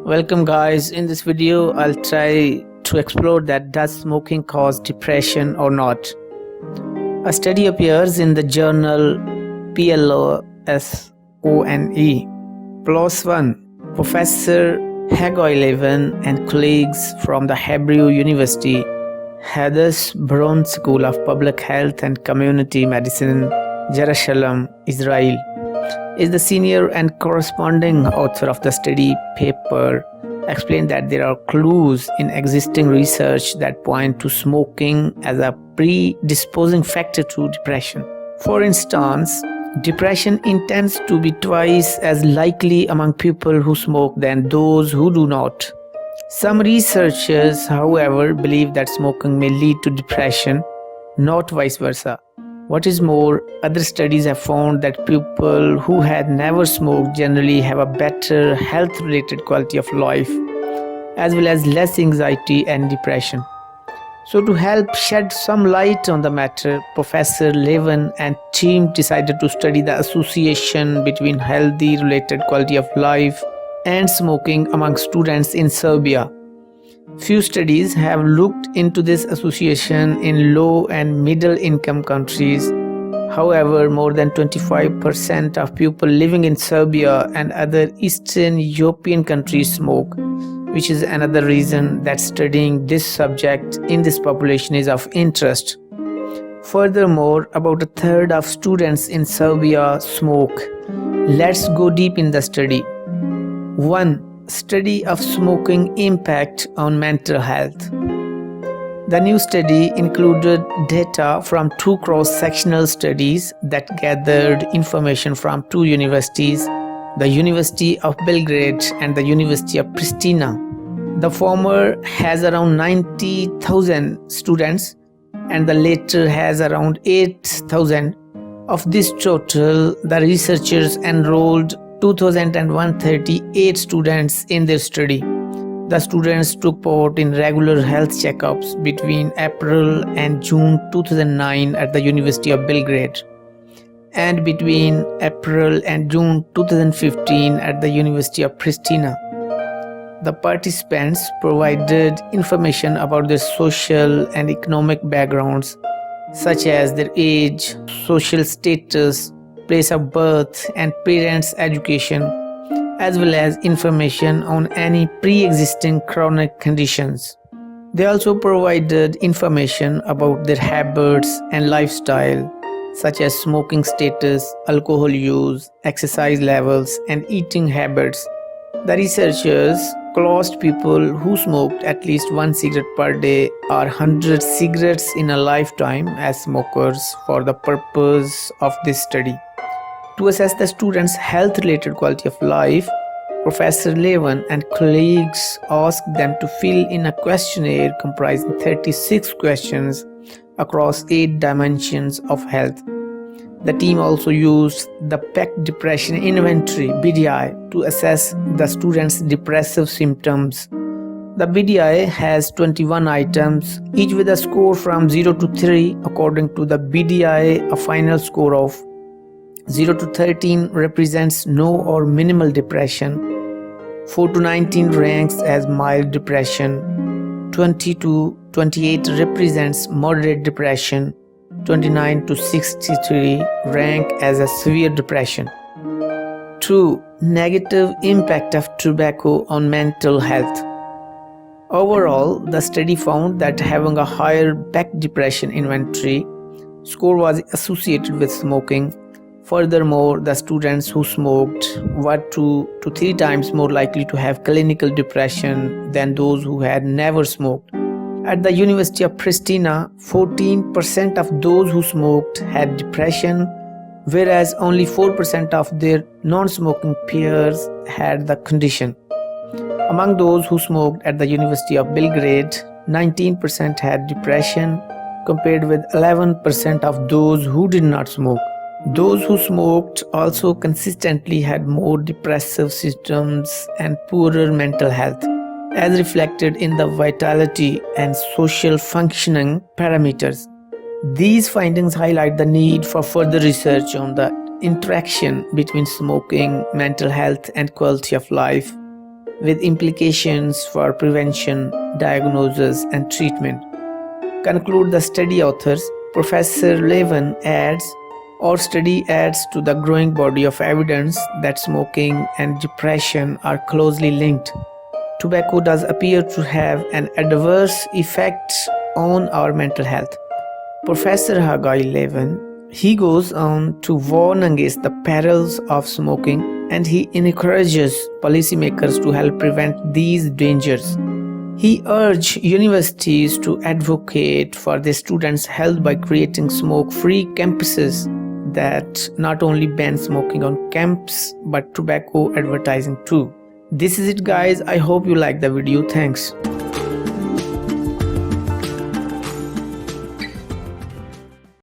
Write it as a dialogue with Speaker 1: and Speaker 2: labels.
Speaker 1: Welcome guys. In this video I'll try to explore that does smoking cause depression or not. A study appears in the journal PLOS ONE. PLOS ONE. Professor Hagai Levine and colleagues from the Hebrew University-Hadassah Braun School of Public Health and Community Medicine, Jerusalem, Israel, is the senior and corresponding author of the study paper, explained that there are clues in existing research that point to smoking as a predisposing factor to depression. For instance, depression tends to be twice as likely among people who smoke than those who do not. Some researchers, however, believe that smoking may lead to depression, not vice versa. What is more, other studies have found that people who had never smoked generally have a better health-related quality of life, as well as less anxiety and depression. So to help shed some light on the matter, Professor Levine and team decided to study the association between healthy-related quality of life and smoking among students in Serbia. Few studies have looked into this association in low and middle income countries. However, more than 25% of people living in Serbia and other Eastern European countries smoke, which is another reason that studying this subject in this population is of interest. Furthermore, about a third of students in Serbia smoke. Let's go deep in the study. 1. Study of smoking impact on mental health. The new study included data from two cross-sectional studies that gathered information from two universities, the University of Belgrade and the University of Pristina. The former has around 90,000 students and the latter has around 8,000. Of this total, the researchers enrolled 2,138 students in their study. The students took part in regular health checkups between April and June 2009 at the University of Belgrade and between April and June 2015 at the University of Pristina. The participants provided information about their social and economic backgrounds, such as their age, social status, place of birth, and parents' education, as well as information on any pre-existing chronic conditions. They also provided information about their habits and lifestyle, such as smoking status, alcohol use, exercise levels, and eating habits. The researchers classed people who smoked at least one cigarette per day or 100 cigarettes in a lifetime as smokers for the purpose of this study. To assess the students' health-related quality of life, Professor Levine and colleagues asked them to fill in a questionnaire comprising 36 questions across 8 dimensions of health. The team also used the PEC Depression Inventory (BDI) to assess the students' depressive symptoms. The BDI has 21 items, each with a score from 0 to 3. According to the BDI, a final score of 0 to 13 represents no or minimal depression, 4 to 19 ranks as mild depression, 20 to 28 represents moderate depression, 29 to 63 rank as a severe depression. 2. Negative impact of tobacco on mental health. Overall, the study found that having a higher PEC Depression Inventory score was associated with smoking. Furthermore, the students who smoked were 2 to 3 times more likely to have clinical depression than those who had never smoked. At the University of Pristina, 14% of those who smoked had depression, whereas only 4% of their non-smoking peers had the condition. Among those who smoked at the University of Belgrade, 19% had depression, compared with 11% of those who did not smoke. Those who smoked also consistently had more depressive symptoms and poorer mental health, as reflected in the vitality and social functioning parameters. These findings highlight the need for further research on the interaction between smoking, mental health, and quality of life. with implications for prevention, diagnosis, and treatment. Conclude the study authors. Professor Levine adds, our study adds to the growing body of evidence that smoking and depression are closely linked. Tobacco does appear to have an adverse effect on our mental health. Professor Hagai Levine, he goes on to warn against the perils of smoking, and he encourages policymakers to help prevent these dangers. He urged universities to advocate for their students' health by creating smoke-free campuses that not only ban smoking on campus but tobacco advertising too. This is it, guys. I hope you like the video. Thanks.